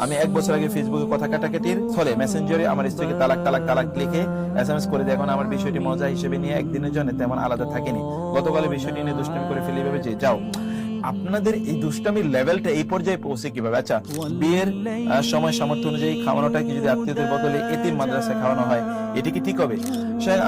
আমি 1 বছর আগে ফেসবুকে কথা কাটাকাটির ফলে মেসেঞ্জারে আমার স্ত্রীকে তালাক তালাক তালাক লিখে SMS করে দিয়ে এখন আমার বিষয়টি মজা হিসেবে নিয়ে একদিনের জন্য তেমন আলাদা থাকেনি। গতকালের বিষয়টি নিয়ে দুষ্টামি করে ফেলে ভেবে যে যাও। আপনাদের এই দুষ্টামির লেভেলটা এই পর্যায়ে পৌঁছে কিভাবে? আচ্ছা, বিয়ের সময় সামর্থ্য অনুযায়ী খাওয়ানোটা কি যদি আত্মীয়দের বদলে এতিম মাদ্রাসায় খাওয়ানো হয়, এটি কি ঠিক হবে?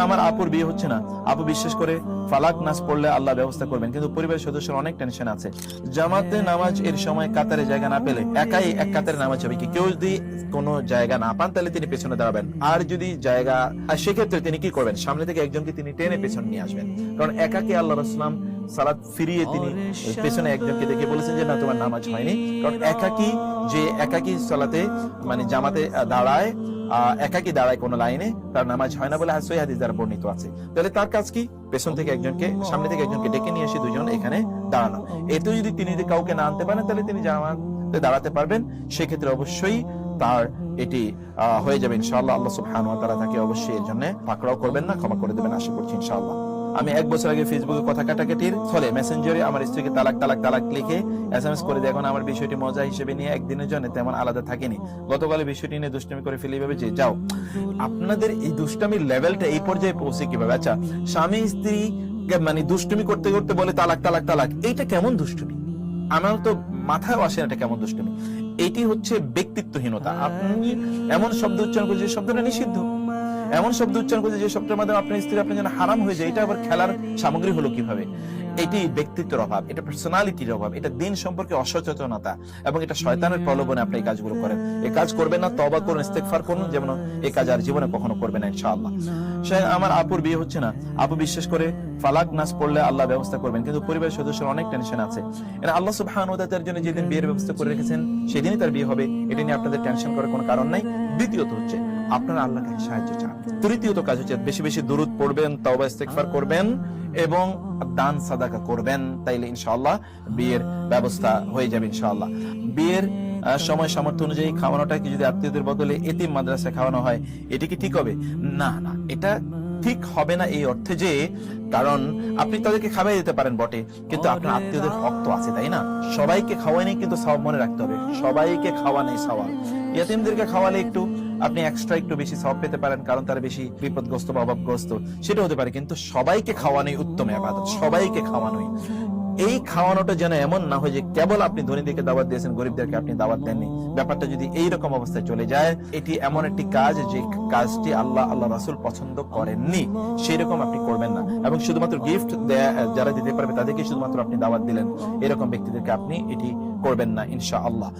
আমার আপুর বিয়ে হচ্ছে না। আপু বিশ্বাস করে ফালাক নাস পড়লে আল্লাহ ব্যবস্থা করবেন, কিন্তু পরিবারের সদস্যের অনেক টেনশন আছে। জামাতে নামাজ এর সময় কাতারে জায়গা না পেলে একাই এক কাতারে নামাজ হবে কি? কেউ যদি কোনো জায়গা না পান তাহলে তিনি পেছনে দাঁড়াবেন, আর যদি জায়গা সেক্ষেত্রে তিনি কি করবেন? সামনে থেকে একজনকে তিনি টেনে পেছনে নিয়ে আসবেন, কারণ একাকে আল্লাহ রাসূল সালাত ফিরিয়ে তিনি পেছনে একজনকে দেখে বলেছেন যে না, তোমার নামাজ হয়নি। কারণ একাকি সালাতে মানে জামাতে দাঁড়ায়, একাকি দাঁড়ায় কোন লাইনে, তার নামাজ হয় না বলে সহিহ হাদিস দ্বারা বর্ণিত আছে। তাহলে তার কাজ কি? পেছন থেকে একজনকে, সামনে থেকে একজনকে ডেকে নিয়ে এসে দুজন এখানে দাঁড়ানো। এতে যদি তিনি কাউকে না আনতে পারেন তাহলে তিনি জামাতে দাঁড়াতে পারবেন। সেক্ষেত্রে অবশ্যই তার এটি হয়ে যাবে ইনশাআল্লাহ। আল্লাহ সুবহানাহু ওয়া তাআলা তাকে অবশ্যই এর জন্য পাকড়াও করবেন না, ক্ষমা করে দেবেন আশা করছি ইনশাআল্লাহ। আমি 1 বছর আগে ফেসবুকে কথা কাটাকাটির ফলে মেসেঞ্জারে আমার স্ত্রীকে তালাক তালাক তালাক লিখে SMS করে দিয়ে এখন আমার বিষয়টি মজা হিসেবে নিয়ে একদিনের জন্য তেমন আলাদা থাকেনি। গতকালের বিষয়টি নিয়ে দুষ্টামি করে ফেলে ভেবে যে যাও। আপনাদের এই দুষ্টামির লেভেলটা এই পর্যায়ে পৌঁছে কিভাবে? আচ্ছা, স্বামী স্ত্রী মানে দুষ্টুমি করতে করতে বলে তালাক তালাক তালাক, এইটা কেমন দুষ্টুমি? আমার তো মাথায় আসে না এটা কেমন দুষ্টুমি। এটি হচ্ছে ব্যক্তিত্বহীনতা। আপনি এমন শব্দ উচ্চারণ করছেন যে শব্দটা নিষিদ্ধ, এমন শব্দ উচ্চারণ করছে যে শব্দের মাধ্যমে আপনার স্ত্রী আপনার জন্য হারাম হয়ে যায়, এটা আবার খেলার সামগ্রী হলো কিভাবে? এটি ব্যক্তিত্বের অভাব, এটা পার্সোনালিটির অভাব, এটা দিন সম্পর্কে অসচেতনতা, এবং এটা শয়তানের প্রলোভনে আপনি এই কাজগুলো করেন। এই কাজ করবেন না, তওবা করুন, ইস্তেগফার করুন, যেমন এই কাজ আর জীবনে কখনো করবেন না ইনশাআল্লাহ। আমার আপুর বিয়ে হচ্ছে না। আপু বিশ্বাস করে ফালাক নাস পড়লে আল্লাহ ব্যবস্থা করবেন, কিন্তু পরিবারের সদস্যের অনেক টেনশন আছে। আল্লাহ সুবহানাহু ওয়া তাআলার জন্য যেদিন বিয়ের ব্যবস্থা করে রেখেছেন সেদিনই তার বিয়ে হবে, এটা নিয়ে আপনাদের টেনশন করার কোনো কারণ নাই। দ্বিতীয়ত হচ্ছে আপনারা আল্লাহকে সাহায্য চান। তৃতীয়ত কাজ হচ্ছে বেশি বেশি দুরূদ পড়বেন, তওবা ইস্তেগফার করবেন এবং দান সাদাকা করবেন, তাইলে ইনশাআল্লাহ বিয়ের ব্যবস্থা হয়ে যাবে ইনশাআল্লাহ। বিয়ের সময় সামর্থ্য অনুযায়ী খাওয়ানোটা কি যদি আত্মীয়দের বদলে এতিম মাদ্রাসায় খাওয়ানো হয়, এটি কি ঠিক হবে? না না, এটা ঠিক হবে না এই অর্থে যে, কারণ আপনি তাদেরকে খাওয়াই দিতে পারেন বটে, কিন্তু আপনার আত্মীয়দের হক তো আছে, তাই না? সবাইকে খাওয়াই কিন্তু সওয়াব মনে রাখতে হবে, সবাইকে খাওয়া নেই সওয়াব। ইয়াতিমদেরকে খাওয়ালে একটু আপনি এক্সট্রা একটু বেশি সওয়াব পেতে পারেন, কারণ তারা বেশি বিপদগ্রস্ত বা অভাবগ্রস্ত, সেটা হতে পারে। কিন্তু সবাইকে খাওয়ানোই উত্তম ইবাদত, সবাইকে খাওয়ানোই। এই খাওয়ানোটা যেন এমন না হয় যে কেবল আপনি ধনীদেরকে দাওয়াত দিয়েছেন, গরিবদেরকে আপনি দাওয়াত দেননি। ব্যাপারটা যদি এইরকম অবস্থায় চলে যায়, এটি এমন একটি কাজ যে কাজটি আল্লাহ রাসূল পছন্দ করেননি, সেই রকম আপনি করবেন না। এবং শুধুমাত্র গিফট যারা দিতে পারবে তাদেরকে শুধুমাত্র আপনি দাওয়াত দিলেন, এরকম ব্যক্তিদেরকে আপনি এটি করবেন না ইনশাআল্লাহ।